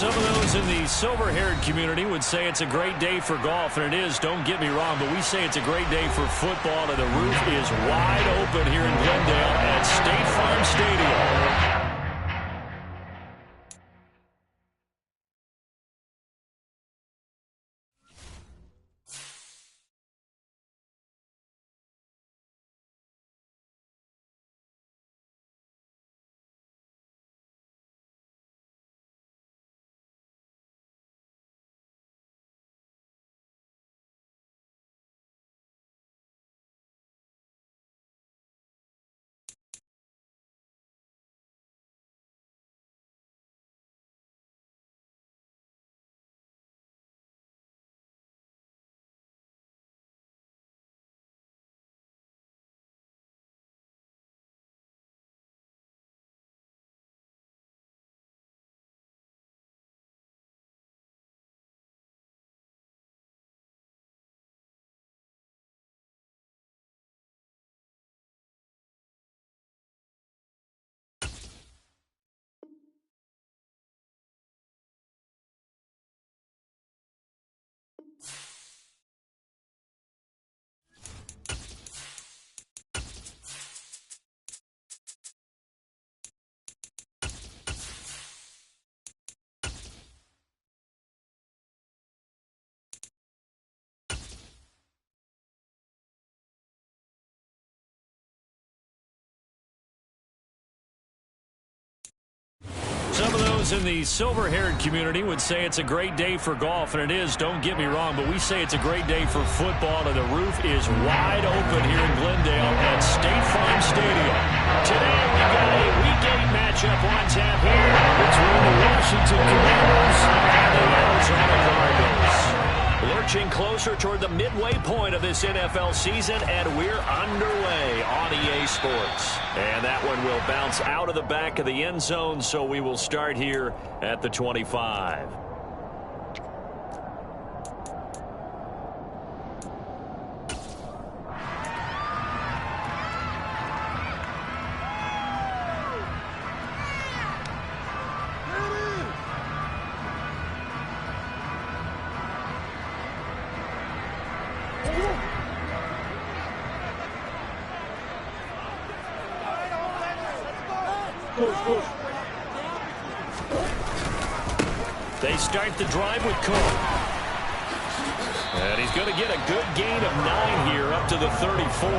Some of those in the silver-haired community would say it's a great day for golf, and it is, don't get me wrong, but we say it's a great day for football, and the roof is wide open here in Glendale at State Farm Stadium. Some of those in the silver-haired community would say it's a great day for golf, and it is, don't get me wrong, but we say it's a great day for football, and the roof is wide open here in Glendale at State Farm Stadium. Today we got a Week 8 matchup on tap here between the Washington Commanders and the Arizona Cardinals. Lurching closer toward the midway point of this NFL season, and we're underway on EA Sports. And that one will bounce out of the back of the end zone, so we will start here at the 25. They start the drive with Cole. And he's going to get a good gain of 9 here up to the 34.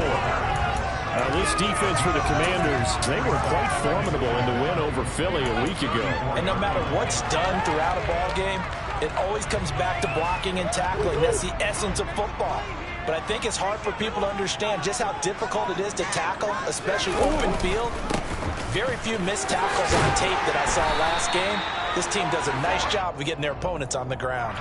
This defense for the Commanders, they were quite formidable in the win over Philly a week ago. And no matter what's done throughout a ball game, it always comes back to blocking and tackling. That's the essence of football. But I think it's hard for people to understand just how difficult it is to tackle, especially open field. Very few missed tackles on tape that I saw last game. This team does a nice job of getting their opponents on the ground.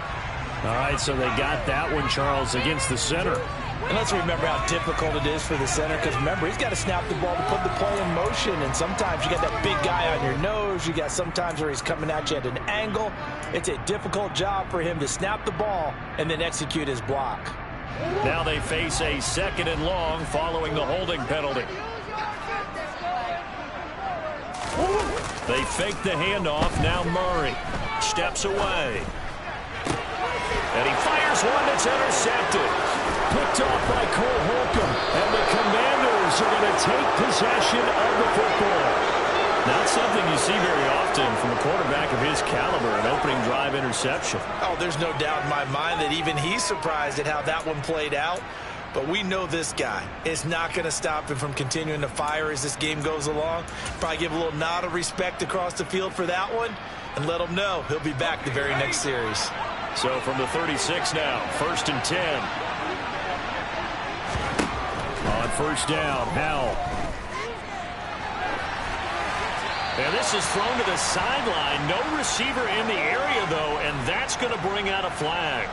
All right, so they got that one, Charles, against the center. And let's remember how difficult it is for the center, because remember, he's got to snap the ball to put the play in motion, and sometimes you got that big guy on your nose. You got sometimes where he's coming at you at an angle. It's a difficult job for him to snap the ball and then execute his block. Now they face a 2nd and long following the holding penalty. They fake the handoff. Now Murray steps away. And he fires one that's intercepted. Picked off by Cole Holcomb. And the Commanders are going to take possession of the football. Not something you see very often from a quarterback of his caliber, an opening drive interception. Oh, there's no doubt in my mind that even he's surprised at how that one played out. But we know this guy is not going to stop him from continuing to fire as this game goes along. Probably give a little nod of respect across the field for that one and let him know he'll be back the very next series. So from the 36 now, 1st and 10. On 1st down, Howell. And this is thrown to the sideline. No receiver in the area, though, and that's going to bring out a flag.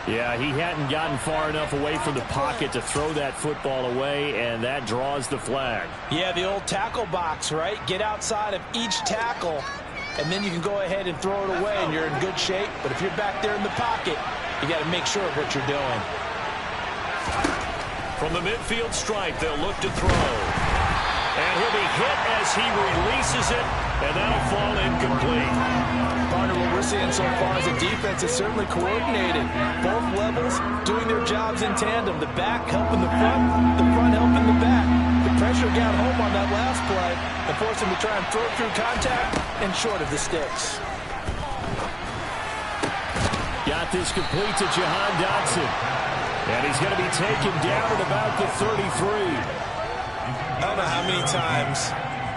Yeah, he hadn't gotten far enough away from the pocket to throw that football away, and that draws the flag. Yeah, the old tackle box, right? Get outside of each tackle, and then you can go ahead and throw it away, and you're in good shape. But if you're back there in the pocket, you got to make sure of what you're doing. From the midfield stripe, they'll look to throw. And he'll be hit as he releases it. And that'll fall incomplete. Partner, what we're seeing so far is the defense is certainly coordinated. Both levels doing their jobs in tandem. The back helping the front helping the back. The pressure got home on that last play and forced him to try and throw through contact and short of the sticks. Got this complete to Jahan Dotson. And he's going to be taken down at about the 33. I don't know how many times,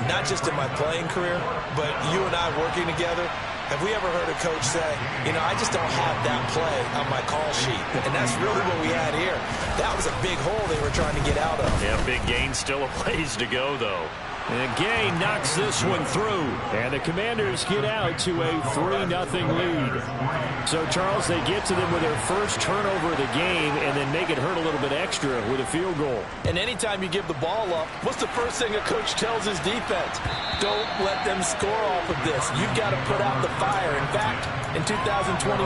not just in my playing career, but you and I working together, have we ever heard a coach say, you know, I just don't have that play on my call sheet. And that's really what we had here. That was a big hole they were trying to get out of. Yeah, big gain, still a ways to go, though. And Gay knocks this one through. And the Commanders get out to a 3-0 lead. So, Charles, they get to them with their first turnover of the game and then make it hurt a little bit extra with a field goal. And anytime you give the ball up, what's the first thing a coach tells his defense? Don't let them score off of this. You've got to put out the fire. In fact, in 2021,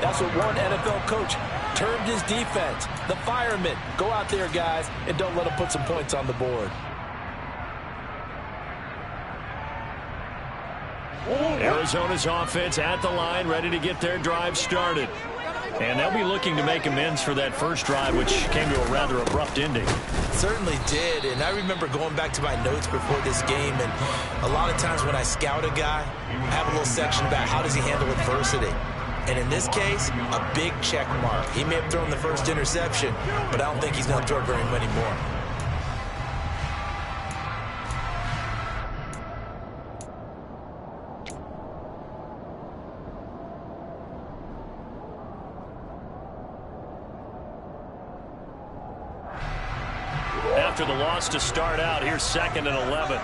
that's what one NFL coach termed his defense. The firemen. Go out there, guys, and don't let them put some points on the board. Arizona's offense at the line, ready to get their drive started. And they'll be looking to make amends for that first drive, which came to a rather abrupt ending. Certainly did, and I remember going back to my notes before this game, and a lot of times when I scout a guy, I have a little section about how does he handle adversity. And in this case, a big check mark. He may have thrown the first interception, but I don't think he's going to throw very many more. After the loss to start out, here's 2nd and 11.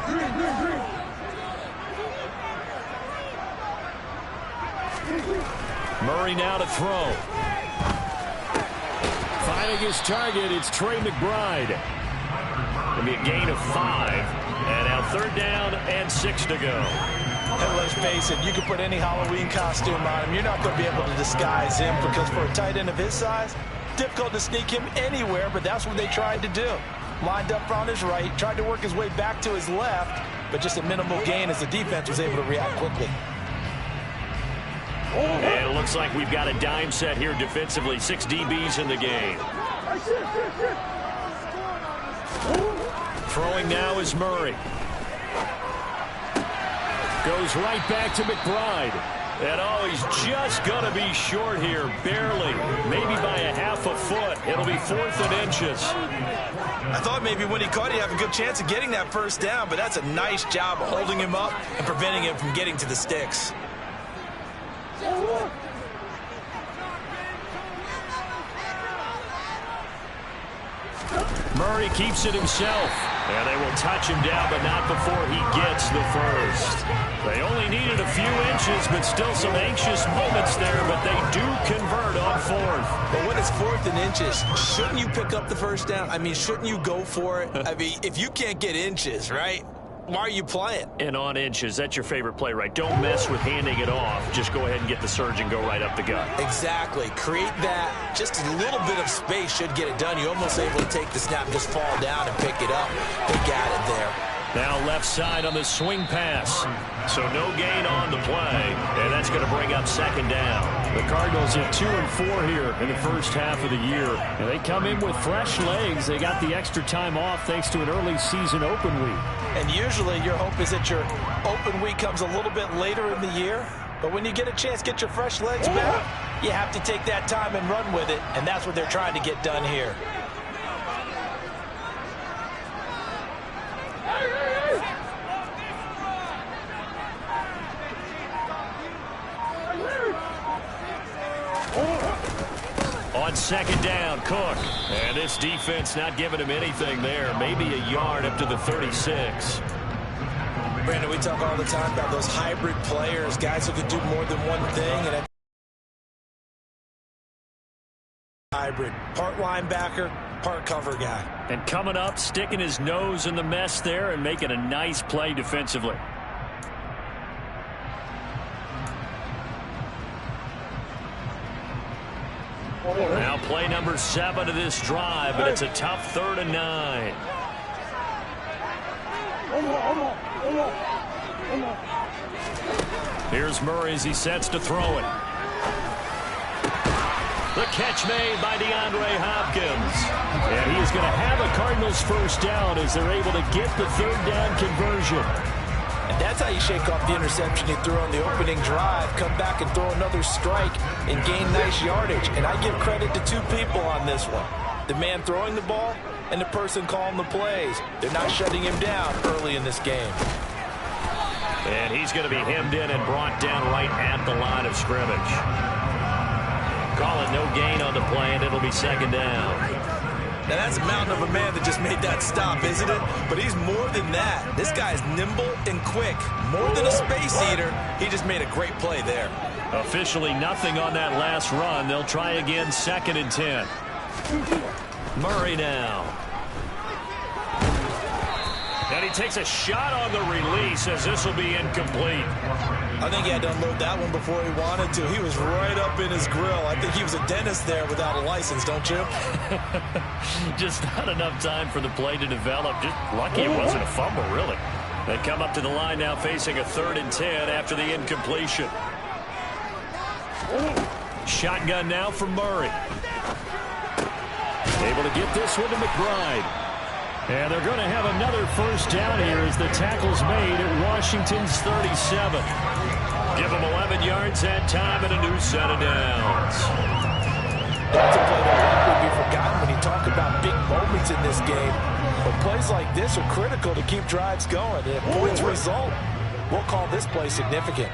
Murray now to throw. Finding his target, it's Trey McBride. It'll be a gain of 5. And now 3rd down and 6 to go. And let's face it, you can put any Halloween costume on him. You're not going to be able to disguise him because for a tight end of his size, difficult to sneak him anywhere, but that's what they tried to do. Lined up on his right, tried to work his way back to his left, but just a minimal gain as the defense was able to react quickly. And it looks like we've got a dime set here defensively. 6 DBs in the game. Throwing now is Murray. Goes right back to McBride. And, oh, he's just going to be short here, barely. Maybe by a half a foot. It'll be 4th and inches. I thought maybe when he caught it, he'd have a good chance of getting that first down, but that's a nice job holding him up and preventing him from getting to the sticks. Murray keeps it himself. And they will touch him down, but not before he gets the first. They only needed a few inches, but still some anxious moments there, but they do convert on 4th. But when it's 4th and inches, shouldn't you pick up the first down? I mean, shouldn't you go for it? I mean, if you can't get inches, right? Why are you playing? And on inches, that's your favorite play, right? Don't mess with handing it off. Just go ahead and get the surge and go right up the gut. Exactly. Create that. Just a little bit of space should get it done. You're almost able to take the snap, just fall down and pick it up. They got it there. Now left side on the swing pass. So no gain on the play, and that's going to bring up 2nd down. The Cardinals at 2 and 4 here in the first half of the year. And they come in with fresh legs. They got the extra time off thanks to an early season open week. And usually your hope is that your open week comes a little bit later in the year. But when you get a chance to get your fresh legs back, you have to take that time and run with it. And that's what they're trying to get done here. On 2nd down, Cook. And this defense not giving him anything there. Maybe a yard up to the 36. Brandon, we talk all the time about those hybrid players, guys who can do more than one thing. And hybrid, part linebacker, part cover guy. And coming up, sticking his nose in the mess there and making a nice play defensively. Now play number 7 of this drive, but it's a tough 3rd and 9. Here's Murray as he sets to throw it. The catch made by DeAndre Hopkins. And he is going to have a Cardinals first down as they're able to get the third down conversion. And that's how you shake off the interception he threw on the opening drive, come back and throw another strike and gain nice yardage. And I give credit to two people on this one. The man throwing the ball and the person calling the plays. They're not shutting him down early in this game. And he's going to be hemmed in and brought down right at the line of scrimmage. Calling no gain on the play, and it'll be second down. Now, that's a mountain of a man that just made that stop, isn't it? But he's more than that. This guy is nimble and quick. More than a space eater, he just made a great play there. Officially nothing on that last run. They'll try again, 2nd and 10. Murray now. And he takes a shot on the release as this will be incomplete. I think he had to unload that one before he wanted to. He was right up in his grill. I think he was a dentist there without a license, don't you? Just not enough time for the play to develop. Just lucky it wasn't a fumble, really. They come up to the line now facing a 3rd and 10 after the incompletion. Shotgun now for Murray. Able to get this one to McBride. And they're going to have another first down here as the tackle's made at Washington's 37. Give them 11 yards that time and a new set of downs. That's a play that would be forgotten when you talk about big moments in this game. But plays like this are critical to keep drives going. And if points result, we'll call this play significant.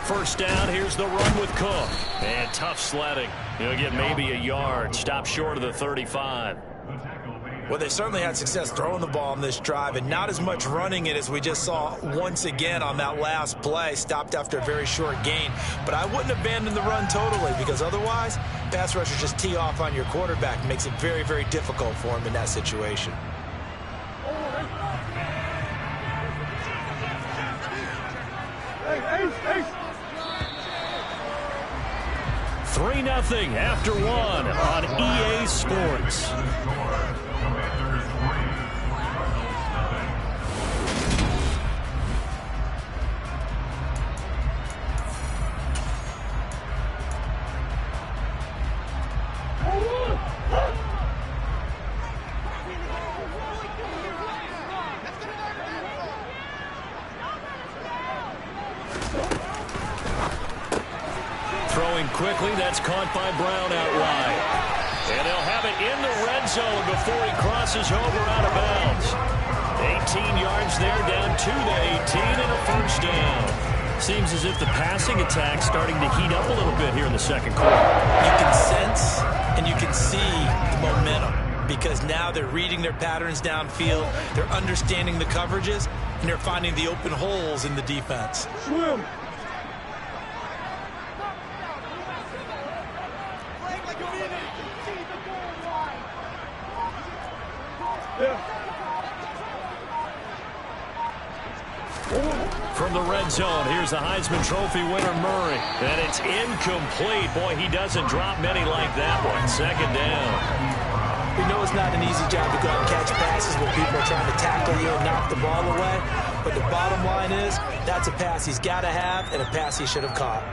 First down, here's the run with Cook. And tough sledding. He'll get maybe a yard. Stop short of the 35. Well, they certainly had success throwing the ball on this drive and not as much running it as we just saw once again on that last play. Stopped after a very short gain. But I wouldn't abandon the run totally because otherwise, pass rushers just tee off on your quarterback. Makes it very, very difficult for him in that situation. Hey. 3-0 after 1 on EA Sports. Throwing quickly, that's caught by Brown out wide. And they'll have it in the red zone before he crosses over out of bounds. 18 yards there, down to the 18 and a first down. Seems as if the passing attack's starting to heat up a little bit here in the second quarter. You can sense and you can see the momentum because now they're reading their patterns downfield, they're understanding the coverages, and they're finding the open holes in the defense. Swim. From the red zone, here's the Heisman Trophy winner, Murray. And it's incomplete. Boy, he doesn't drop many like that one. Second down. We know it's not an easy job to go out and catch passes when people are trying to tackle you and knock the ball away. But the bottom line is, that's a pass he's got to have and a pass he should have caught.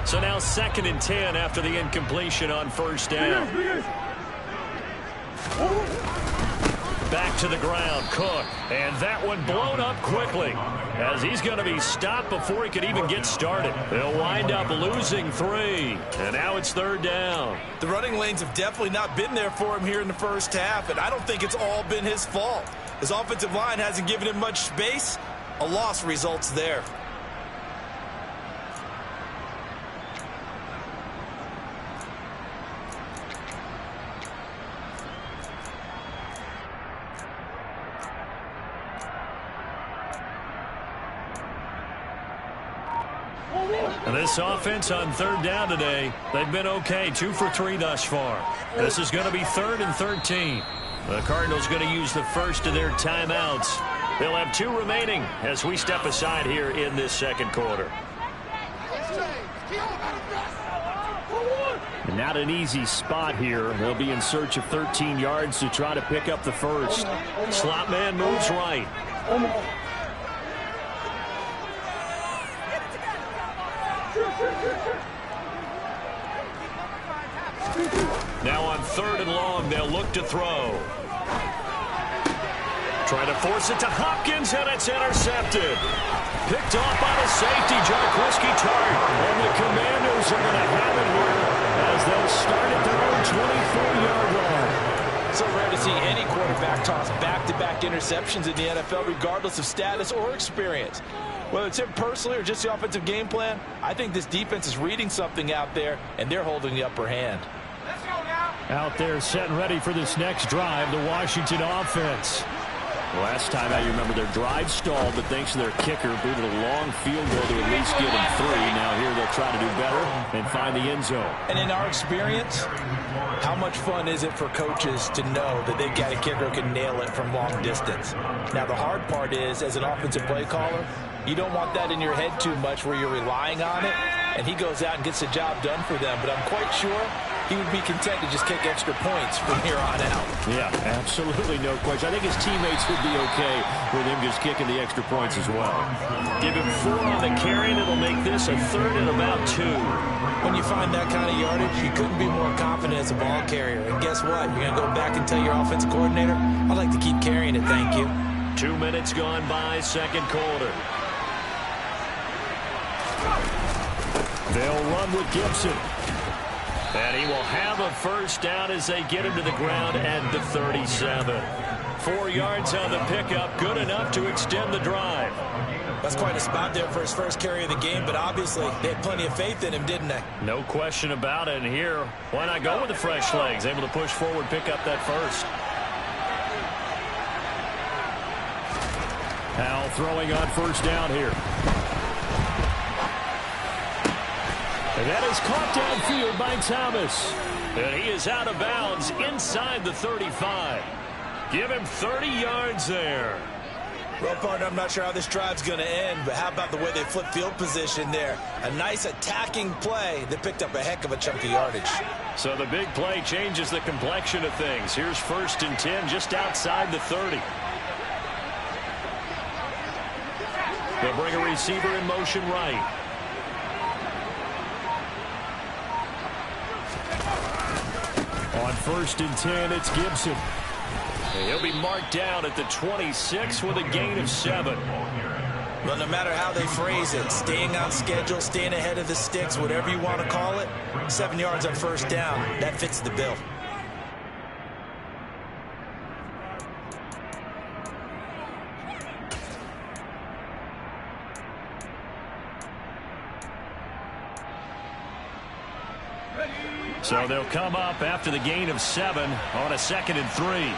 So now 2nd and 10 after the incompletion on first down. Back to the ground, Cook. And that one blown up quickly as he's going to be stopped before he could even get started. They'll wind up losing 3. And now it's 3rd down. The running lanes have definitely not been there for him here in the first half, and I don't think it's all been his fault. His offensive line hasn't given him much space. A loss results there. And this offense on 3rd down today, they've been okay. 2 for 3 thus far. This is going to be 3rd and 13. The Cardinals going to use the first of their timeouts. They'll have 2 remaining as we step aside here in this second quarter. Not an easy spot here. They'll be in search of 13 yards to try to pick up the first. Slot man moves right. Now on 3rd and long, they'll look to throw. Trying to force it to Hopkins, and it's intercepted. Picked off by the safety, Jarquiski Tartt. And the Commanders are going to have it here as they'll start at their own 24-yard line. So rare to see any quarterback toss back-to-back interceptions in the NFL, regardless of status or experience. Whether it's him personally or just the offensive game plan, I think this defense is reading something out there, and they're holding the upper hand. Out there set and ready for this next drive, the Washington offense. Last time out, you remember their drive stalled, but thanks to their kicker, booted a long field goal to at least get them 3. Now here they'll try to do better and find the end zone. And in our experience, how much fun is it for coaches to know that they've got a kicker who can nail it from long distance? Now the hard part is, as an offensive play caller, you don't want that in your head too much where you're relying on it, and he goes out and gets the job done for them. But I'm quite sure he would be content to just kick extra points from here on out. Yeah, absolutely no question. I think his teammates would be okay with him just kicking the extra points as well. Give him 4 on the carry, and it'll make this a 3rd and about 2. When you find that kind of yardage, you couldn't be more confident as a ball carrier. And guess what? You're going to go back and tell your offensive coordinator, I'd like to keep carrying it, thank you. 2 minutes gone by, second quarter. They'll run with Gibson. And he will have a first down as they get him to the ground at the 37. 4 yards on the pickup, good enough to extend the drive. That's quite a spot there for his first carry of the game, but obviously they had plenty of faith in him, didn't they? No question about it. And here, why not go with the fresh legs? Able to push forward, pick up that first. Howell throwing on first down here. And that is caught downfield by Thomas. And he is out of bounds inside the 35. Give him 30 yards there. Well, partner, I'm not sure how this drive's going to end, but how about the way they flip field position there? A nice attacking play that picked up a heck of a chunk of yardage. So the big play changes the complexion of things. Here's 1st and 10 just outside the 30. They'll bring a receiver in motion right. On 1st and 10, it's Gibson. And he'll be marked down at the 26 with a gain of 7. Well, no matter how they phrase it, staying on schedule, staying ahead of the sticks, whatever you want to call it, 7 yards on first down, that fits the bill. So they'll come up after the gain of 7 on a 2nd and 3.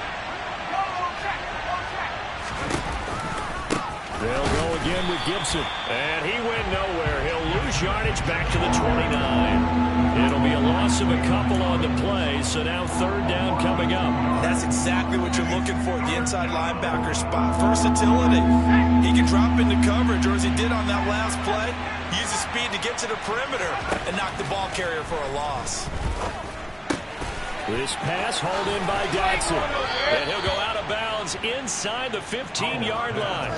They'll go again with Gibson. And he went nowhere. He'll lose yardage back to the 29. It'll be a loss of a couple on the play, so now 3rd down coming up. That's exactly what you're looking for at the inside linebacker spot. Versatility. He can drop into coverage, or as he did on that last play, use his speed to get to the perimeter and knock the ball carrier for a loss. This pass hauled in by Dotson. And he'll go out of bounds inside the 15-yard line.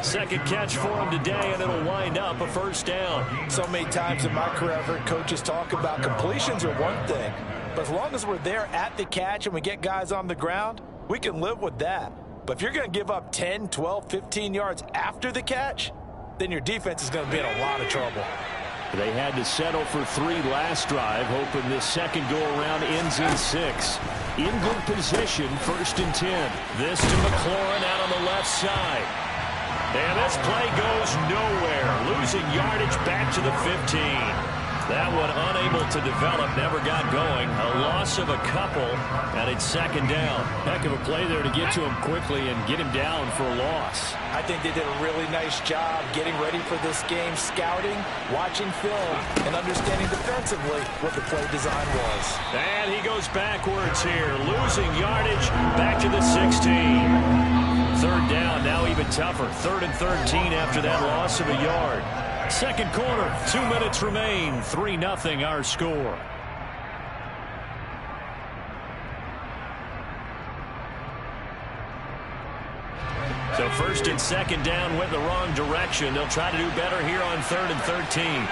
2nd catch for him today, and it'll wind up a first down. So many times in my career I've heard coaches talk about completions are one thing, but as long as we're there at the catch and we get guys on the ground, we can live with that. But if you're going to give up 10, 12, 15 yards after the catch, then your defense is going to be in a lot of trouble. They had to settle for 3 last drive, hoping this second go-around ends in 6. In good position, 1st and 10. This to McLaurin out on the left side. And this play goes nowhere, losing yardage back to the 15. That one unable to develop, never got going. A loss of a couple, and it's 2nd down. Heck of a play there to get to him quickly and get him down for a loss. I think they did a really nice job getting ready for this game, scouting, watching film, and understanding defensively what the play design was. And he goes backwards here, losing yardage back to the 16. 3rd down, now even tougher. 3rd and 13 after that loss of a yard. 2nd quarter, 2 minutes remain. 3-0 our score. first and second down went the wrong direction. They'll try to do better here on 3rd and 13.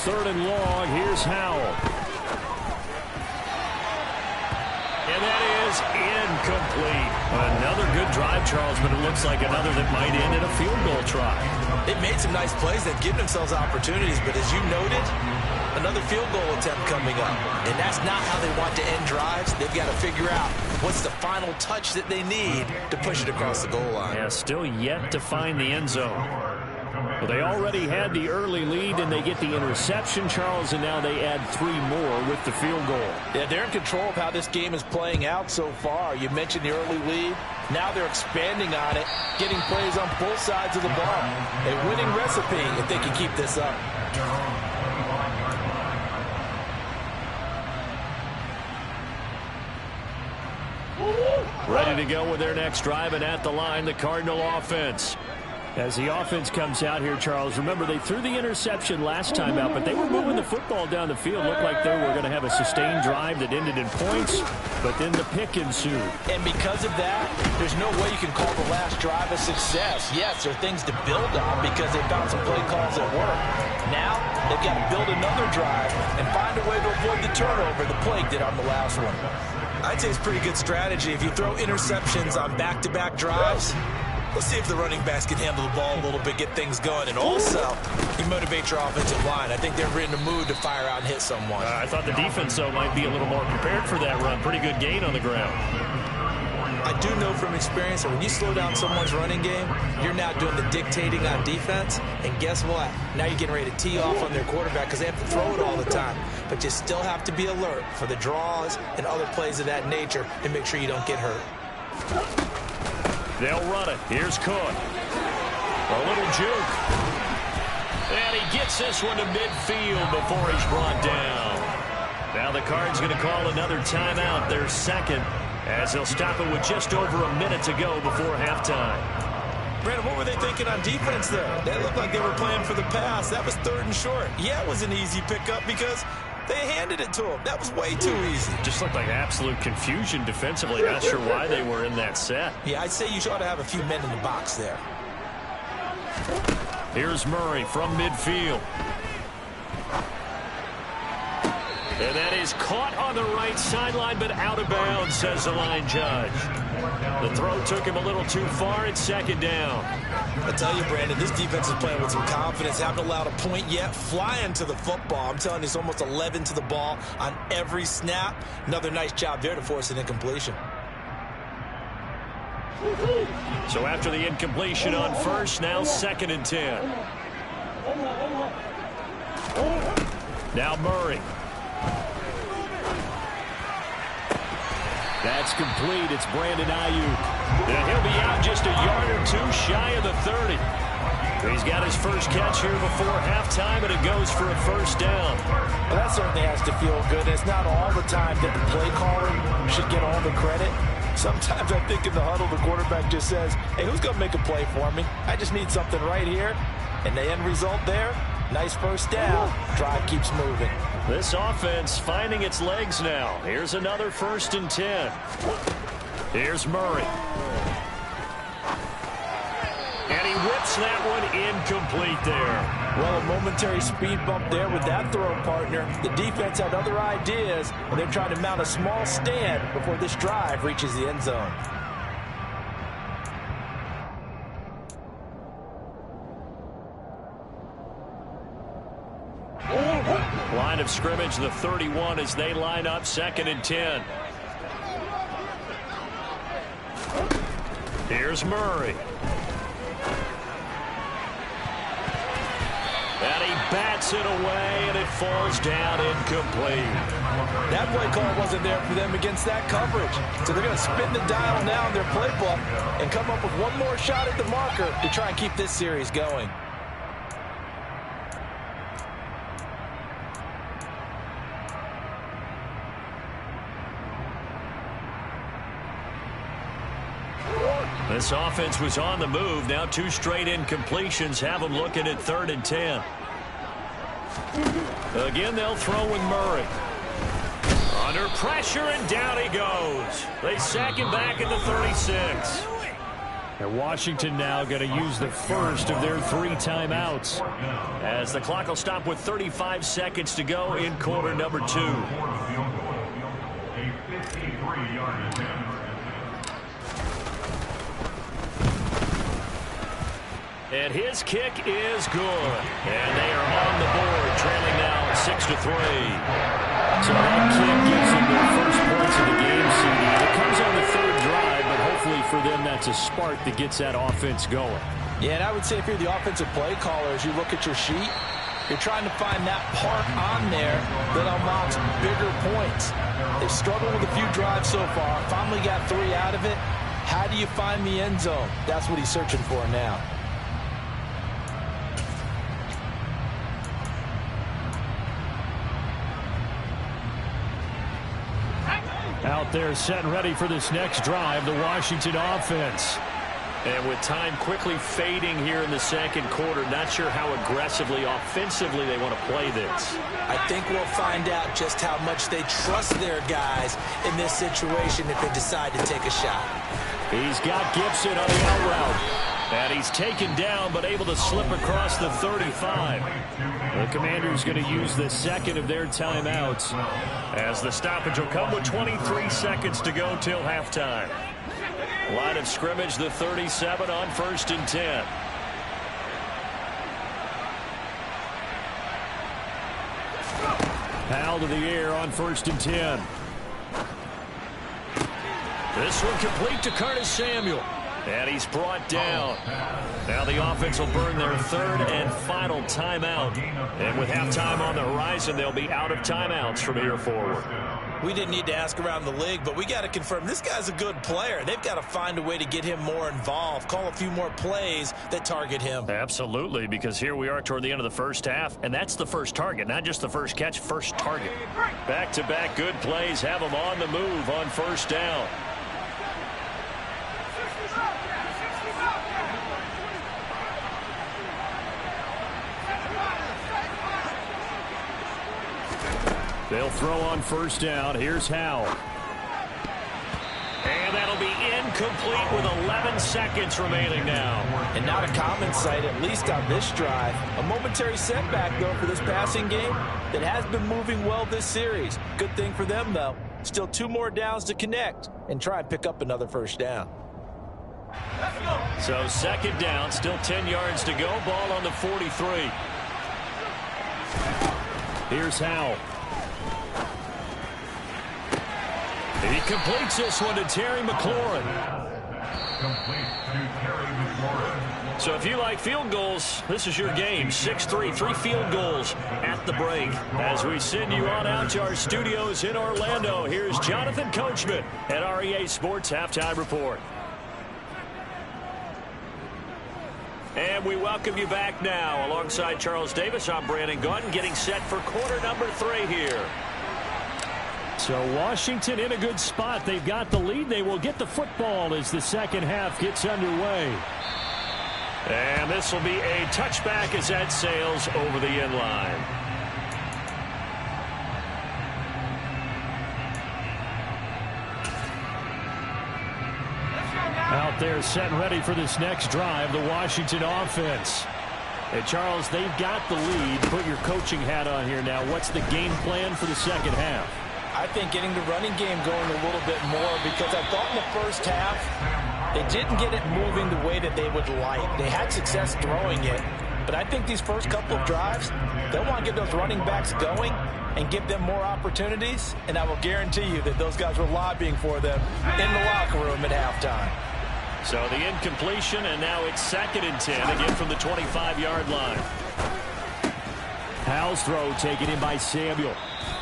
Third and long. Here's Howell. And that is incomplete. Another good drive, Charles, but it looks like another that might end in a field goal try. They've made some nice plays. They've given themselves opportunities, but as you noted, another field goal attempt coming up. And that's not how they want to end drives. They've got to figure out what's the final touch that they need to push it across the goal line. Yeah, still yet to find the end zone. Well, they already had the early lead, and they get the interception, Charles, and now they add 3 more with the field goal. Yeah, they're in control of how this game is playing out so far. You mentioned the early lead. Now they're expanding on it, getting plays on both sides of the ball. A winning recipe if they can keep this up. Ready to go with their next drive, and at the line, the Cardinal offense. As the offense comes out here, Charles, remember they threw the interception last time out, but they were moving the football down the field. Looked like they were going to have a sustained drive that ended in points, but then the pick ensued. And because of that, there's no way you can call the last drive a success. Yes, there are things to build on because they found some play calls that work. Now, they've got to build another drive and find a way to avoid the turnover the Plague did on the last one. I'd say it's pretty good strategy. If you throw interceptions on back-to-back drives, let's see if the running backs can handle the ball a little bit, get things going. And also, you motivate your offensive line. I think they're in the mood to fire out and hit someone. I thought the defense, though, might be a little more prepared for that run. Pretty good gain on the ground. I do know from experience that when you slow down someone's running game, you're now doing the dictating on defense. And guess what? Now you're getting ready to tee off on their quarterback because they have to throw it all the time. But you still have to be alert for the draws and other plays of that nature to make sure you don't get hurt. They'll run it. Here's Cook. A little juke. And he gets this one to midfield before he's brought down. Now the Cards going to call another timeout, their second, as they'll stop it with just over a minute to go before halftime. Brandon, what were they thinking on defense there? They looked like they were playing for the pass. That was 3rd and short. Yeah, it was an easy pickup because they handed it to him. That was way too easy. Just looked like absolute confusion defensively. Not sure why they were in that set. Yeah, I'd say you ought to have a few men in the box there. Here's Murray from midfield. And that is caught on the right sideline, but out of bounds, says the line judge. The throw took him a little too far. It's 2nd down. I tell you, Brandon, this defense is playing with some confidence. Haven't allowed a point yet. Flying to the football. I'm telling you, it's almost 11 to the ball on every snap. Another nice job there to force an incompletion. So after the incompletion on first, now 2nd and 10. Now Murray. That's complete. It's Brandon Ayuk. And he'll be out just a yard or two shy of the 30. He's got his first catch here before halftime, and it goes for a 1st down. Well, that certainly has to feel good. It's not all the time that the play caller should get all the credit. Sometimes I think in the huddle, the quarterback just says, hey, who's going to make a play for me? I just need something right here. And the end result there, nice 1st down. Drive keeps moving. This offense finding its legs now. Here's another 1st and 10. Here's Murray. And he whips that one incomplete there. Well, a momentary speed bump there with that throw, partner. The defense had other ideas, and they're trying to mount a small stand before this drive reaches the end zone. Line of scrimmage, the 31, as they line up 2nd and 10. Here's Murray. And he bats it away, and it falls down incomplete. That play call wasn't there for them against that coverage. So they're going to spin the dial now in their playbook and come up with one more shot at the marker to try and keep this series going. This offense was on the move. Now 2 straight incompletions have them looking at 3rd and 10. Again, they'll throw with Murray. Under pressure, and down he goes. They sack him back at the 36. And Washington now going to use the first of their 3 timeouts, as the clock will stop with 35 seconds to go in quarter number 2. And his kick is good. And they are on the board, trailing now 6-3. So that kick gives them their first points of the game, CD. It comes on the 3rd drive, but hopefully for them that's a spark that gets that offense going. Yeah, and I would say if you're the offensive play caller, as you look at your sheet, you're trying to find that part on there that unlocks bigger points. They've struggled with a few drives so far, finally got 3 out of it. How do you find the end zone? That's what he's searching for now. Out there set and ready for this next drive, the Washington offense. And with time quickly fading here in the 2nd quarter, not sure how aggressively, offensively they want to play this. I think we'll find out just how much they trust their guys in this situation if they decide to take a shot. He's got Gibson on the out route. And he's taken down, but able to slip across the 35. The Commanders going to use the 2nd of their timeouts, as the stoppage will come with 23 seconds to go till halftime. Line of scrimmage, the 37 on 1st and 10. Powell to the air on 1st and 10. This one complete to Curtis Samuel. And he's brought down. Now the offense will burn their 3rd and final timeout. And with halftime on the horizon, they'll be out of timeouts from here forward. We didn't need to ask around the league, but we got to confirm this guy's a good player. They've got to find a way to get him more involved, call a few more plays that target him. Absolutely, because here we are toward the end of the first half, and that's the first target, not just the first catch, first target. Back-to-back good plays have him on the move on 1st down. They'll throw on 1st down. Here's Howell. And that'll be incomplete with 11 seconds remaining now. And not a common sight, at least on this drive. A momentary setback, though, for this passing game that has been moving well this series. Good thing for them, though. Still 2 more downs to connect and try and pick up another 1st down. So 2nd down, still 10 yards to go. Ball on the 43. Here's Howell. He completes this one to Terry McLaurin. So if you like field goals, this is your game. 6-3, 3 field goals at the break. As we send you on out to our studios in Orlando, here's Jonathan Coachman at REA Sports Halftime Report. And we welcome you back now. Alongside Charles Davis, I'm Brandon Gaudin, getting set for quarter number 3 here. So Washington in a good spot. They've got the lead. They will get the football as the 2nd half gets underway. And this will be a touchback as that sails over the end line. Out there set and ready for this next drive, the Washington offense. And Charles, they've got the lead. Put your coaching hat on here now. What's the game plan for the 2nd half? I think getting the running game going a little bit more, because I thought in the first half they didn't get it moving the way that they would like. They had success throwing it, but I think these first couple of drives, they'll want to get those running backs going and give them more opportunities, and I will guarantee you that those guys were lobbying for them in the locker room at halftime. So the incompletion, and now it's 2nd and 10, again from the 25-yard line. Howell's throw taken in by Samuel.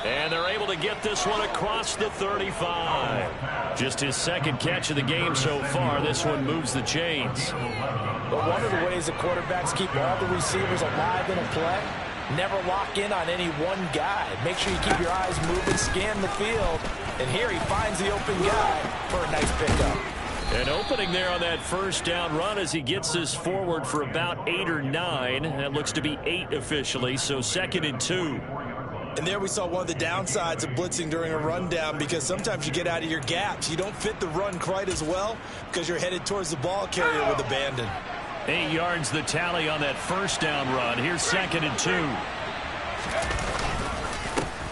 And they're able to get this one across the 35. Just his 2nd catch of the game so far. This one moves the chains. But one of the ways that quarterbacks keep all the receivers alive in a play, never lock in on any one guy. Make sure you keep your eyes moving, scan the field. And here he finds the open guy for a nice pickup. An opening there on that first down run as he gets this forward for about 8 or 9. That looks to be 8 officially, so 2nd and 2. And there we saw one of the downsides of blitzing during a rundown, because sometimes you get out of your gaps. You don't fit the run quite as well because you're headed towards the ball carrier with abandon. 8 yards the tally on that first down run. Here's 2nd and 2.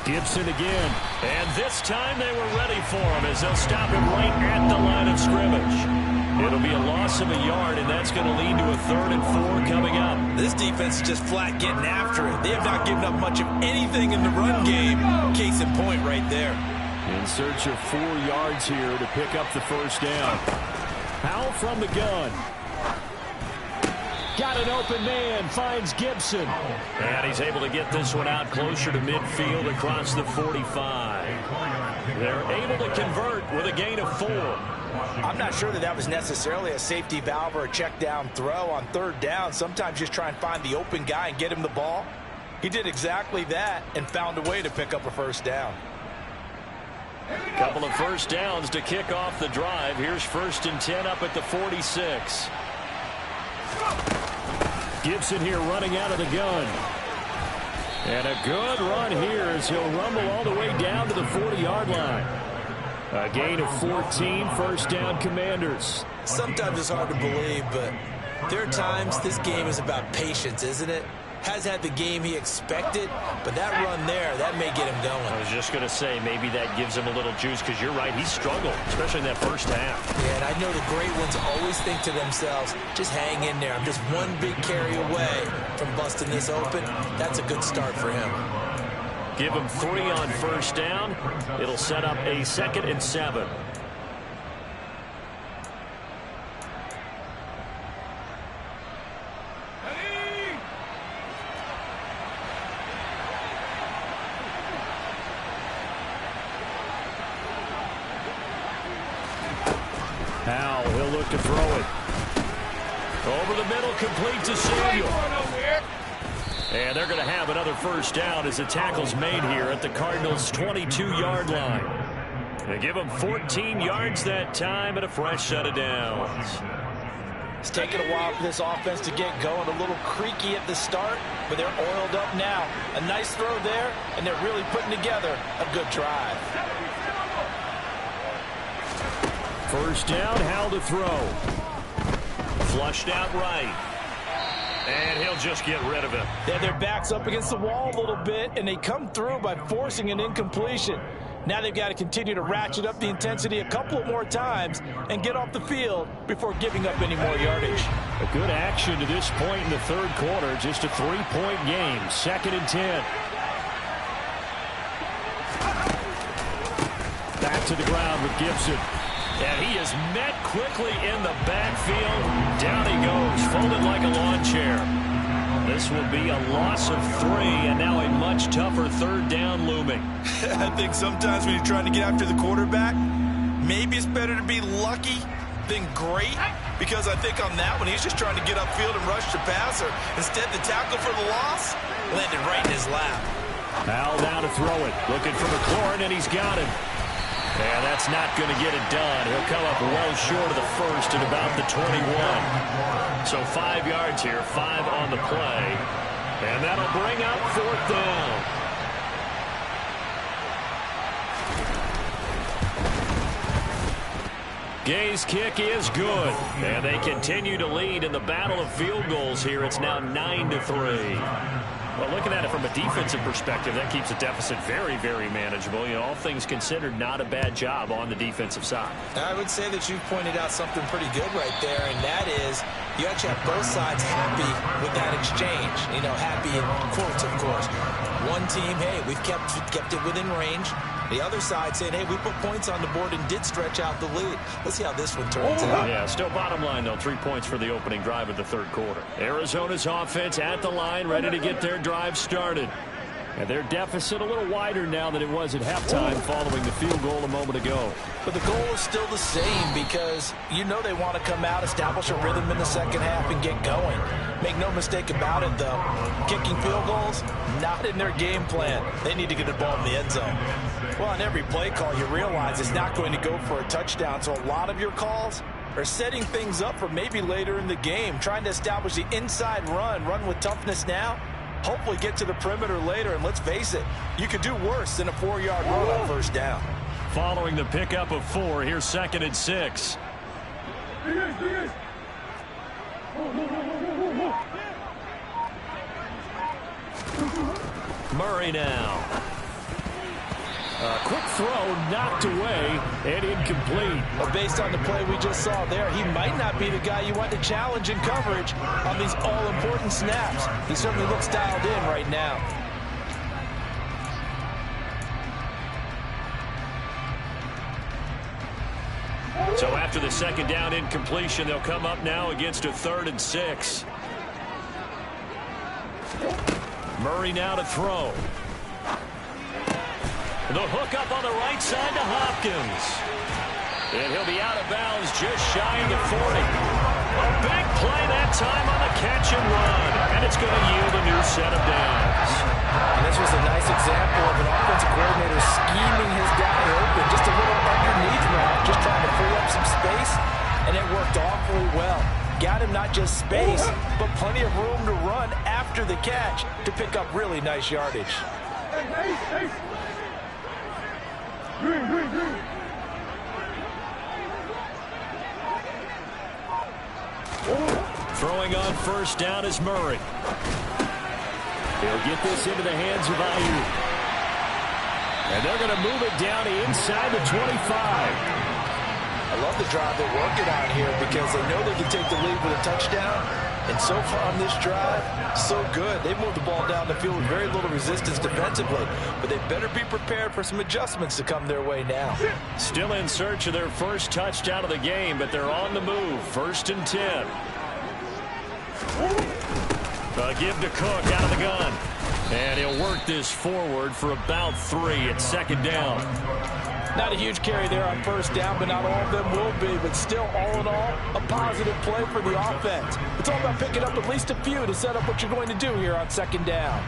Gibson again. And this time they were ready for him as they'll stop him right at the line of scrimmage. It'll be a loss of a yard, and that's going to lead to a 3rd and 4 coming up. This defense is just flat getting after it. They have not given up much of anything in the run game. Case in point right there. In search of 4 yards here to pick up the first down. Powell from the gun. Got an open man, finds Gibson. And he's able to get this one out closer to midfield across the 45. They're able to convert with a gain of 4. I'm not sure that was necessarily a safety valve or a check down throw on 3rd down. Sometimes just try and find the open guy and get him the ball. He did exactly that and found a way to pick up a first down. A couple of first downs to kick off the drive. Here's 1st and 10 up at the 46. Gibson here running out of the gun. And a good run here as he'll rumble all the way down to the 40-yard line. A gain of 14, first down Commanders. Sometimes it's hard to believe, but there are times this game is about patience, isn't it? Has had the game he expected, but that run there, that may get him going. I was just going to say, maybe that gives him a little juice, because you're right, he struggled, especially in that first half. Yeah, and I know the great ones always think to themselves, just hang in there. I'm just one big carry away from busting this open. That's a good start for him. Give him 3 on first down. It'll set up a 2nd and 7. Powell, he'll look to throw it. Over the middle, complete to Samuel. And they're going to have another first down as the tackle's made here at the Cardinals' 22-yard line. They give them 14 yards that time and a fresh set of downs. It's taken a while for this offense to get going. A little creaky at the start, but they're oiled up now. A nice throw there, and they're really putting together a good drive. First down, Howell to throw. Flushed out right. And he'll just get rid of it. Yeah, their back's up against the wall a little bit, and they come through by forcing an incompletion. Now they've got to continue to ratchet up the intensity a couple more times and get off the field before giving up any more yardage. A good action to this point in the 3rd quarter. Just a 3-point game. 2nd and 10. Back to the ground with Gibson. And he is met quickly in the backfield. Down he goes, folded like a lawn chair. This will be a loss of 3, and now a much tougher 3rd down looming. I think sometimes when you're trying to get after the quarterback, maybe it's better to be lucky than great, because I think on that one, he's just trying to get upfield and rush the passer. Instead, the tackle for the loss landed right in his lap. Powell down to throw it. Looking for McLaurin, and he's got him. And that's not going to get it done. He'll come up well short of the first at about the 21. So 5 yards here, 5 on the play. And that'll bring up 4th down. Gay's kick is good. And they continue to lead in the battle of field goals here. It's now 9-3. Well, looking at it from a defensive perspective, that keeps the deficit very, very manageable. You know, all things considered, not a bad job on the defensive side. I would say that you've pointed out something pretty good right there, and that is you actually have both sides happy with that exchange. You know, happy in quotes, of course. One team, hey, we've kept it within range. The other side saying, hey, we put points on the board and did stretch out the lead. Let's see how this one turns out. Yeah, still bottom line, though. 3 points for the opening drive of the 3rd quarter. Arizona's offense at the line, ready to get their drive started. And their deficit a little wider now than it was at halftime following the field goal a moment ago. But the goal is still the same, because you know they want to come out, establish a rhythm in the second half, and get going. Make no mistake about it, though. Kicking field goals, not in their game plan. They need to get the ball in the end zone. Well, on every play call, you realize it's not going to go for a touchdown, so a lot of your calls, or setting things up for maybe later in the game, trying to establish the inside run with toughness now, hopefully get to the perimeter later, and let's face it, you could do worse than a 4-yard run on first down. Following the pickup of 4, here's 2nd and 6. Murray now. A quick throw knocked away and incomplete. Well, based on the play we just saw there, he might not be the guy you want to challenge in coverage on these all-important snaps. He certainly looks dialed in right now. So after the 2nd down incompletion, they'll come up now against a 3rd and 6. Murray now to throw. The hook up on the right side to Hopkins. And he'll be out of bounds just shy of the 40. A big play that time on the catch and run. And it's going to yield a new set of downs. And this was a nice example of an offensive coordinator scheming his guy open. Just a little underneath route, just trying to free up some space. And it worked awfully well. Got him not just space, but plenty of room to run after the catch to pick up really nice yardage. Throwing on first down is Murray. He'll get this into the hands of Aiyuk. And they're going to move it down inside the 25. I love the drive they're working on here because they know they can take the lead with a touchdown. And so far on this drive, so good. They've moved the ball down the field with very little resistance defensively. But they better be prepared for some adjustments to come their way now. Still in search of their first touchdown of the game, but they're on the move. 1st and 10. Give to Cook out of the gun. And he'll work this forward for about 3 at 2nd down. Not a huge carry there on first down, but not all of them will be. But still, all in all, a positive play for the offense. It's all about picking up at least a few to set up what you're going to do here on 2nd down.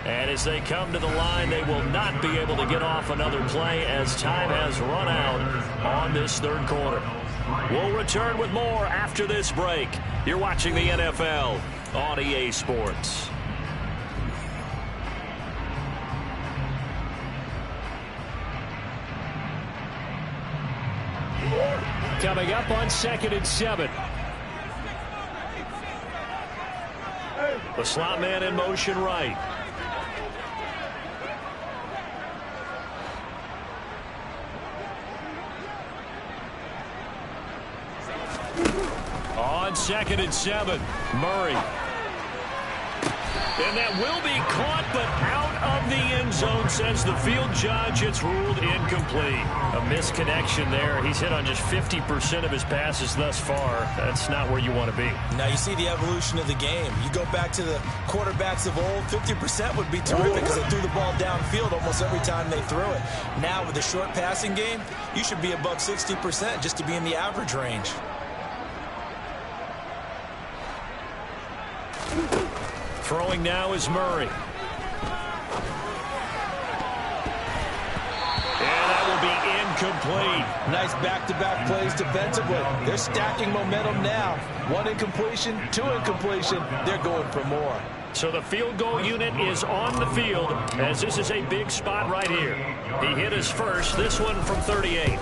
And as they come to the line, they will not be able to get off another play as time has run out on this 3rd quarter. We'll return with more after this break. You're watching the NFL on EA Sports. Coming up on 2nd and 7. The slot man in motion right. On 2nd and 7, Murray. And that will be caught, but out of the end zone, says the field judge. It's ruled incomplete. A misconnection there. He's hit on just 50% of his passes thus far. That's not where you want to be. Now you see the evolution of the game. You go back to the quarterbacks of old, 50% would be terrific because they threw the ball downfield almost every time they threw it. Now with the short passing game, you should be above 60% just to be in the average range. Throwing now is Murray. And that will be incomplete. Nice back-to-back plays defensively. They're stacking momentum now. 1 incompletion, 2 incompletion. They're going for more. So the field goal unit is on the field as this is a big spot right here. He hit his first, this one from 38.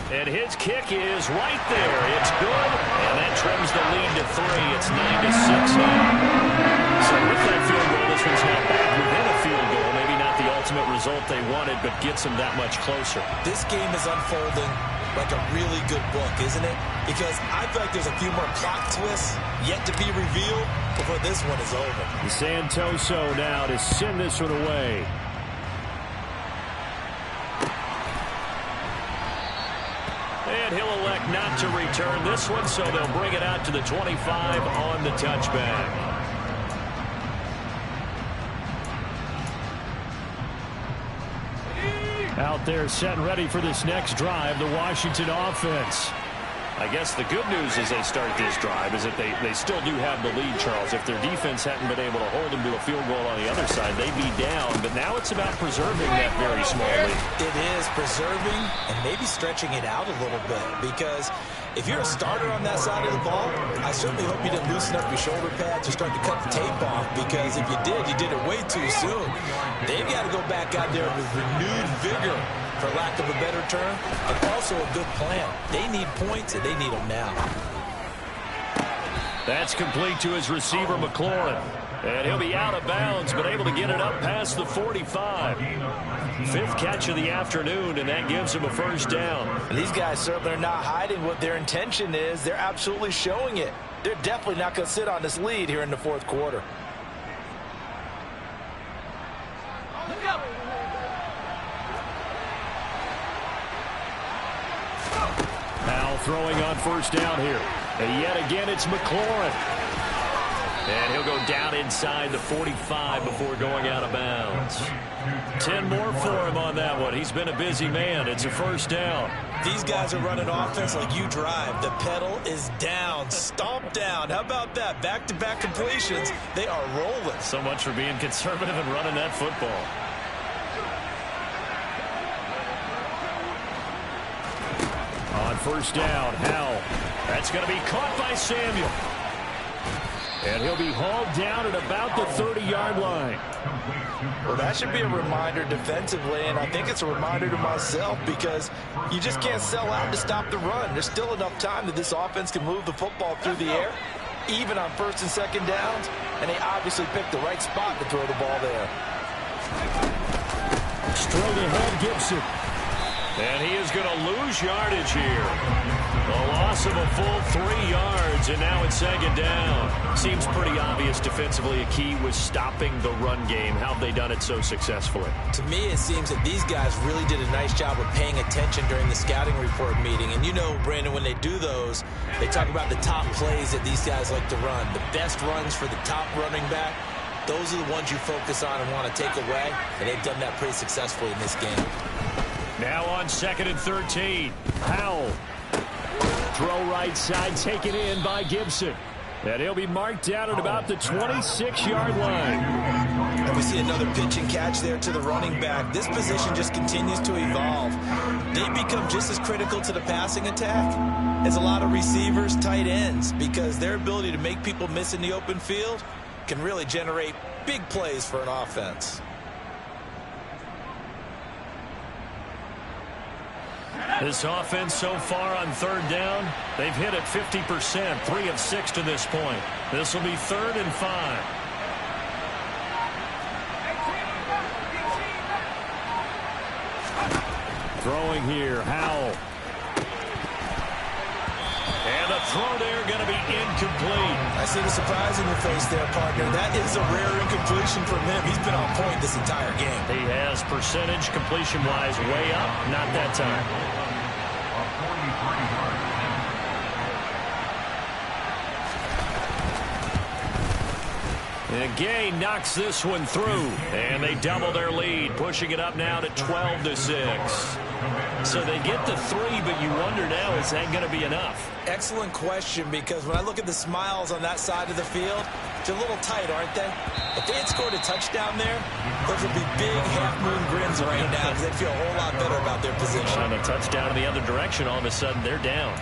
And his kick is right there. It's good, and that trims the lead to 3. It's 9-6 now. So with that field goal, this one's now back within a field goal. Maybe not the ultimate result they wanted, but gets them that much closer. This game is unfolding like a really good book, isn't it? Because I feel like there's a few more plot twists yet to be revealed before this one is over. Santoso now to send this one away. And he'll elect not to return this one, so they'll bring it out to the 25 on the touchback. Out there set and ready for this next drive, the Washington offense. I guess the good news as they start this drive is that they still do have the lead, Charles. If their defense hadn't been able to hold them to a field goal on the other side, they'd be down. But now it's about preserving that very small lead. It is preserving and maybe stretching it out a little bit, because if you're a starter on that side of the ball, I certainly hope you didn't loosen up your shoulder pads or start to cut the tape off, because if you did it way too soon. They've got to go back out there with renewed vigor, for lack of a better term, and also a good plan. They need points, and they need them now. That's complete to his receiver, McLaurin. And he'll be out of bounds, but able to get it up past the 45. Fifth catch of the afternoon, and that gives him a first down. And these guys certainly are not hiding what their intention is. They're absolutely showing it. They're definitely not going to sit on this lead here in the fourth quarter. Now throwing on first down here. And yet again, it's McLaurin. And he'll go down inside the 45 before going out of bounds. 10 more for him on that one. He's been a busy man. It's a first down. These guys are running offense like you drive. The pedal is down, stomp down. How about that? Back-to-back completions. They are rolling. So much for being conservative and running that football. On first down, Howell. That's going to be caught by Samuel. And he'll be hauled down at about the 30-yard line. Well, that should be a reminder defensively, and I think it's a reminder to myself, because you just can't sell out to stop the run. There's still enough time that this offense can move the football through the air, even on first and second downs, and they obviously picked the right spot to throw the ball there. Straight ahead, Gibson. And he is going to lose yardage here. A loss of a full 3 yards, and now it's second down. Seems pretty obvious defensively a key was stopping the run game. How have they done it so successfully? To me, it seems that these guys really did a nice job of paying attention during the scouting report meeting. And you know, Brandon, when they do those, they talk about the top plays that these guys like to run. The best runs for the top running back, those are the ones you focus on and want to take away. And they've done that pretty successfully in this game. Now on 2nd and 13, Howell. Throw right side, taken in by Gibson. And he'll be marked down at about the 26-yard line. And we see another pitch and catch there to the running back. This position just continues to evolve. They become just as critical to the passing attack as a lot of receivers, tight ends, because their ability to make people miss in the open field can really generate big plays for an offense. This offense so far on third down, they've hit it 50%, 3 of 6 to this point. This will be 3rd and 5. Throwing here, Howell. And a throw there going to be incomplete. I see the surprise in your face there, partner. That is a rare incompletion from him. He's been on point this entire game. He has percentage completion-wise way up, not that time. And Gay knocks this one through, and they double their lead, pushing it up now to 12-6. So they get the 3, but you wonder now, is that going to be enough? Excellent question, because when I look at the smiles on that side of the field, they're a little tight, aren't they? If they had scored a touchdown there, those would be big half-moon grins right now, because they'd feel a whole lot better about their position. On a touchdown in the other direction, all of a sudden they're down.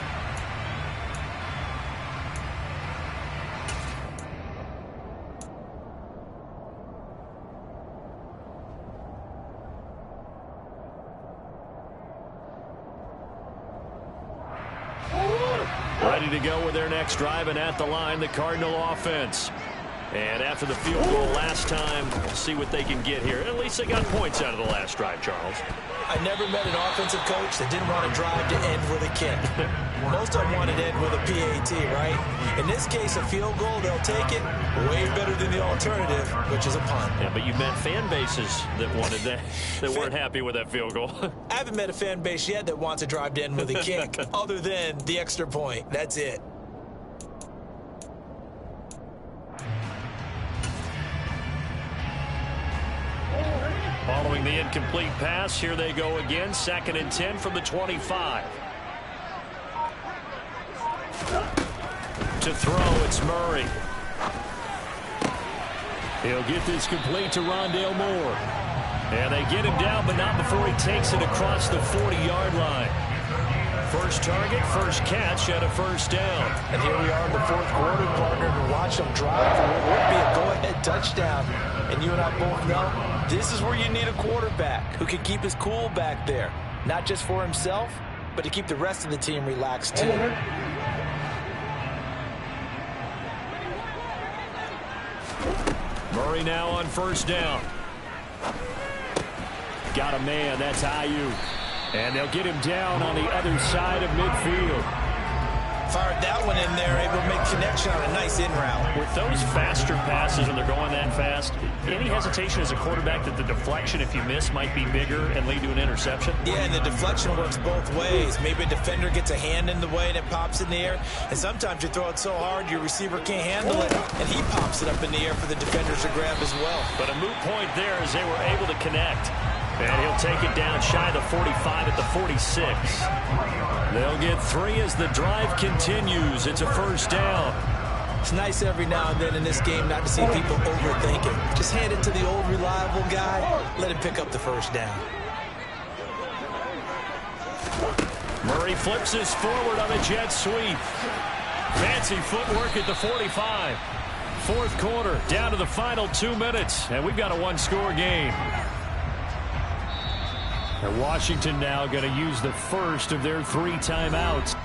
Ready to go with their next drive, and at the line, the Cardinal offense. And after the field goal last time, we'll see what they can get here. At least they got points out of the last drive, Charles. I never met an offensive coach that didn't want to drive to end with a kick. Most of them wanted to end with a PAT, right? In this case, a field goal, they'll take it. Way better than the alternative, which is a punt. Yeah, but you've met fan bases that wanted that, that weren't happy with that field goal. I haven't met a fan base yet that wants to drive to end with a kick, other than the extra point. That's it. Following the incomplete pass, here they go again. 2nd and 10 from the 25. To throw, it's Murray. He'll get this complete to Rondale Moore. And they get him down, but not before he takes it across the 40-yard line. First target, first catch, and a first down. And here we are in the fourth quarter, partner, to watch them drive for what would be a go-ahead touchdown. And you and I both know this is where you need a quarterback who can keep his cool back there. Not just for himself, but to keep the rest of the team relaxed, too. Murray now on first down. Got a man, that's Aiyuk. And they'll get him down on the other side of midfield. Fired that one in there, able to make connection on a nice in route. With those faster passes when they're going that fast, any hesitation as a quarterback that the deflection, if you miss, might be bigger and lead to an interception? Yeah, and the deflection works both ways. Maybe a defender gets a hand in the way and it pops in the air. And sometimes you throw it so hard your receiver can't handle it, and he pops it up in the air for the defenders to grab as well. But a moot point there as they were able to connect. And he'll take it down shy of the 45 at the 46. They'll get 3 as the drive continues. It's a first down. It's nice every now and then in this game not to see people overthink it. Just hand it to the old reliable guy. Let him pick up the first down. Murray flips this forward on a jet sweep. Fancy footwork at the 45. Fourth quarter, down to the final 2 minutes. And we've got a one-score game. And Washington now going to use the first of their 3 timeouts.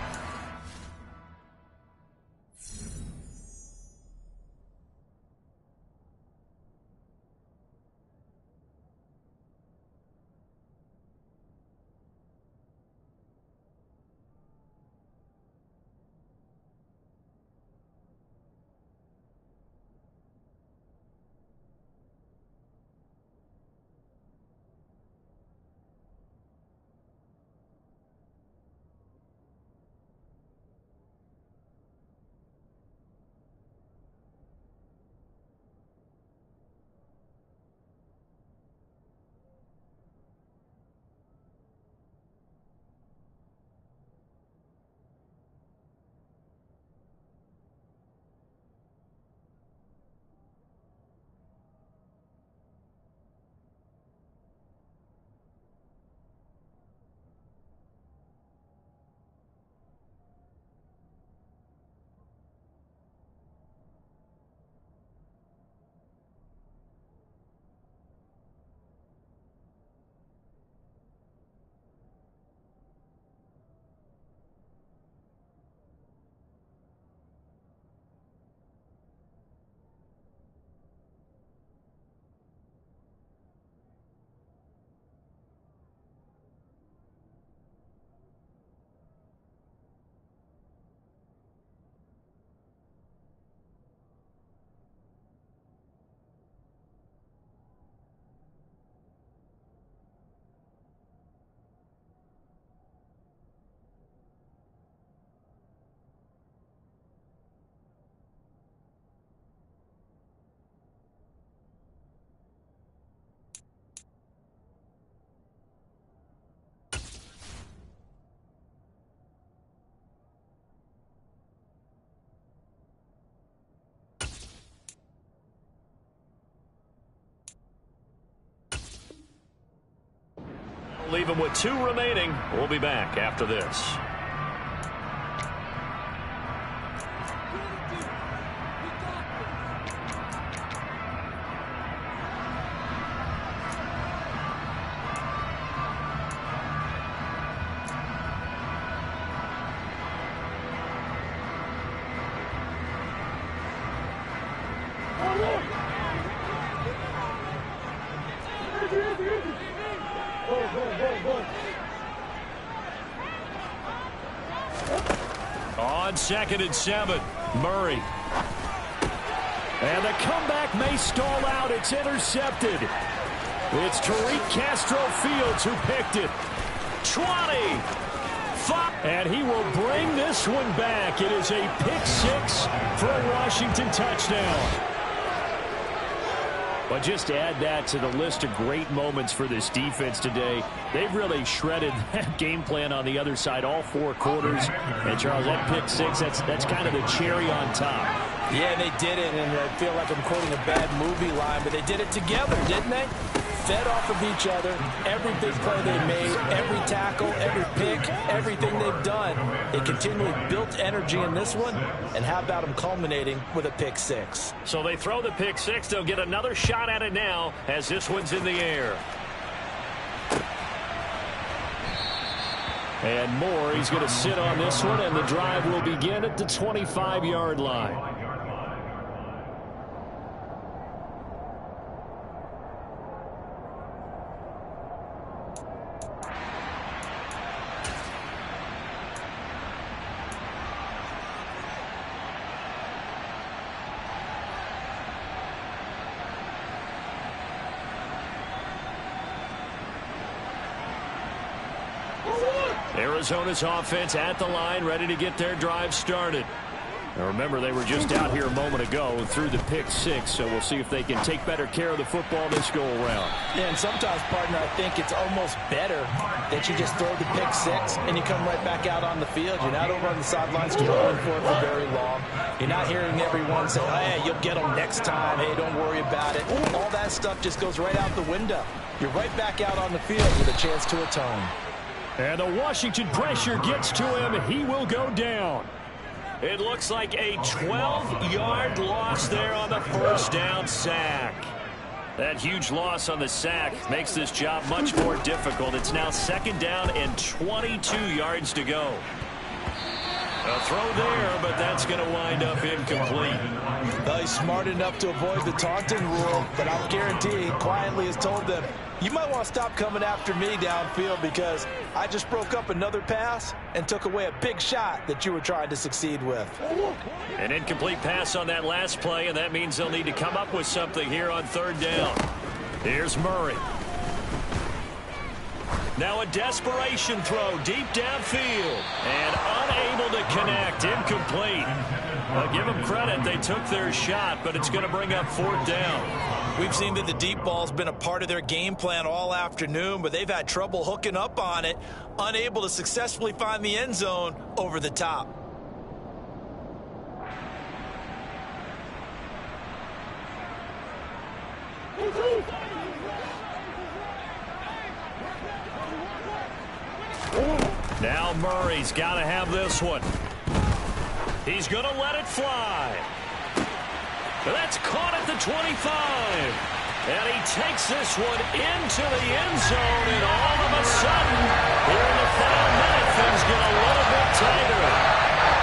Leave them with 2 remaining. We'll be back after this. On 2nd and 7, Murray. And the comeback may stall out. It's intercepted. It's Tariq Castro-Fields who picked it. 20. 5. And he will bring this one back. It is a pick 6 for a Washington touchdown. But just to add that to the list of great moments for this defense today, they've really shredded that game plan on the other side all 4 quarters. And, Charles, that pick 6, that's kind of the cherry on top. Yeah, they did it, and I feel like I'm quoting a bad movie line, but they did it together, didn't they? Fed off of each other, every big play they made, every tackle, every pick, everything they've done. They continually built energy in this one, and how about them culminating with a pick 6? So they throw the pick 6. They'll get another shot at it now as this one's in the air. And Moore, he's going to sit on this one, and the drive will begin at the 25-yard line. Arizona's offense at the line, ready to get their drive started. Now remember, they were just out here a moment ago and threw the pick 6, so we'll see if they can take better care of the football this go-around. Yeah, and sometimes, partner, I think it's almost better that you just throw the pick 6 and you come right back out on the field. You're not over on the sidelines struggling for it for very long. You're not hearing everyone say, hey, you'll get them next time. Hey, don't worry about it. All that stuff just goes right out the window. You're right back out on the field with a chance to atone. And the Washington pressure gets to him. He will go down. It looks like a 12-yard loss there on the first down sack. That huge loss on the sack makes this job much more difficult. It's now 2nd down and 22 yards to go. A throw there, but that's going to wind up incomplete. Well, he's smart enough to avoid the taunting rule, but I'll guarantee he quietly has told them, you might want to stop coming after me downfield because I just broke up another pass and took away a big shot that you were trying to succeed with. An incomplete pass on that last play, and that means they'll need to come up with something here on 3rd down. Here's Murray. Now a desperation throw deep downfield and unable to connect. Incomplete. Give them credit. They took their shot, but it's going to bring up 4th down. We've seen that the deep ball's been a part of their game plan all afternoon, but they've had trouble hooking up on it, unable to successfully find the end zone over the top. Now Murray's got to have this one. He's going to let it fly. That's caught at the 25. And he takes this one into the end zone, and all of a sudden, here in the final minute, things get a little bit tighter.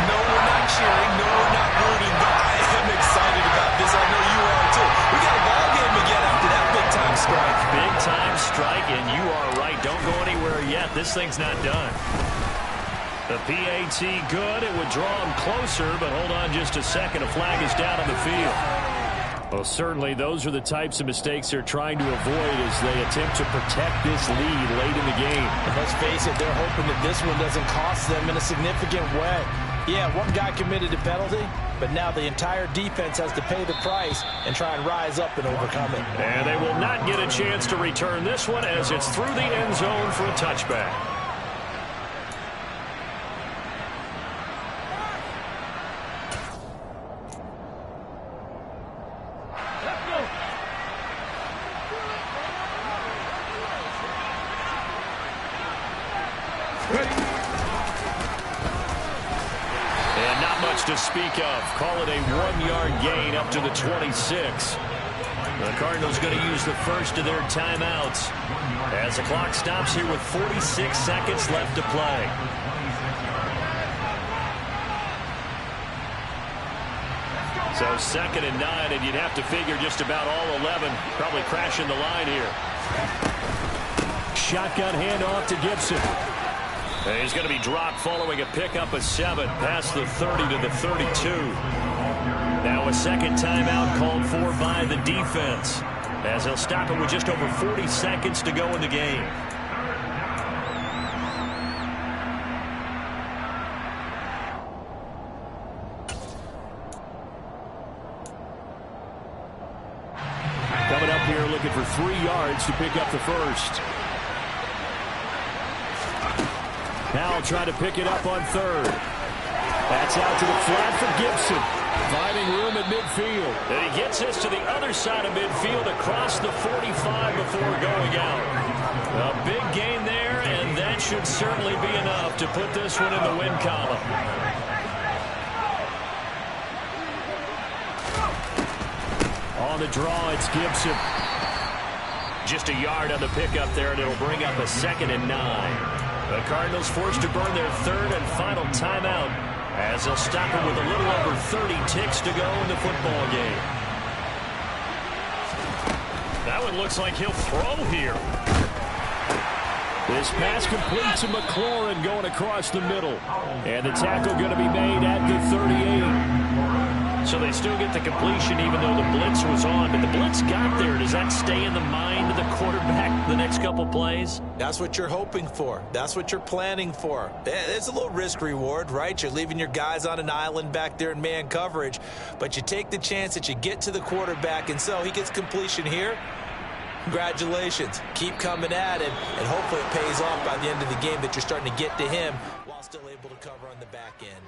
No, we're not cheering. No, we're not rooting, but I am excited about this. I know you are, too. We got a ball game again after that big-time strike. Big-time strike, and you are right. Don't go anywhere yet. This thing's not done. The PAT good. It would draw him closer, but hold on just a second. A flag is down on the field. Well, certainly those are the types of mistakes they're trying to avoid as they attempt to protect this lead late in the game. And let's face it, they're hoping that this one doesn't cost them in a significant way. Yeah, one guy committed a penalty, but now the entire defense has to pay the price and try and rise up and overcome it. And they will not get a chance to return this one as it's through the end zone for a touchback. To speak of. Call it a 1-yard gain up to the 26. The Cardinals going to use the first of their timeouts as the clock stops here with 46 seconds left to play. So 2nd and 9, and you'd have to figure just about all 11 probably crashing the line here. Shotgun handoff to Gibson. He's going to be dropped following a pickup of 7 past the 30 to the 32. Now a second timeout called for by the defense as they'll stop it with just over 40 seconds to go in the game. Coming up here looking for 3 yards to pick up the first. Now try to pick it up on third. That's out to the flat for Gibson. Finding room at midfield. And he gets this to the other side of midfield across the 45 before going out. A big gain there, and that should certainly be enough to put this one in the win column. On the draw, it's Gibson. Just a yard on the pickup there, and it'll bring up a 2nd and 9. The Cardinals forced to burn their 3rd and final timeout as they'll stop it with a little over 30 ticks to go in the football game. That one looks like he'll throw here. This pass complete to McLaurin going across the middle. And the tackle going to be made at the 38. So they still get the completion even though the blitz was on. But the blitz got there. Does that stay in the mind of the quarterback the next couple plays? That's what you're hoping for. That's what you're planning for. It's a little risk reward, right? You're leaving your guys on an island back there in man coverage. But you take the chance that you get to the quarterback. And so he gets completion here. Congratulations. Keep coming at him, and hopefully it pays off by the end of the game that you're starting to get to him while still able to cover on the back end.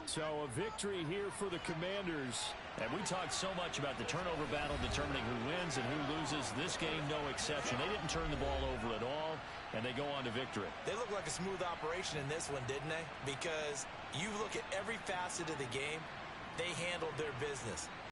So a victory here for the Commanders. And we talked so much about the turnover battle determining who wins and who loses. This game, no exception. They didn't turn the ball over at all, and they go on to victory. They look like a smooth operation in this one, didn't they? Because you look at every facet of the game, they handled their business.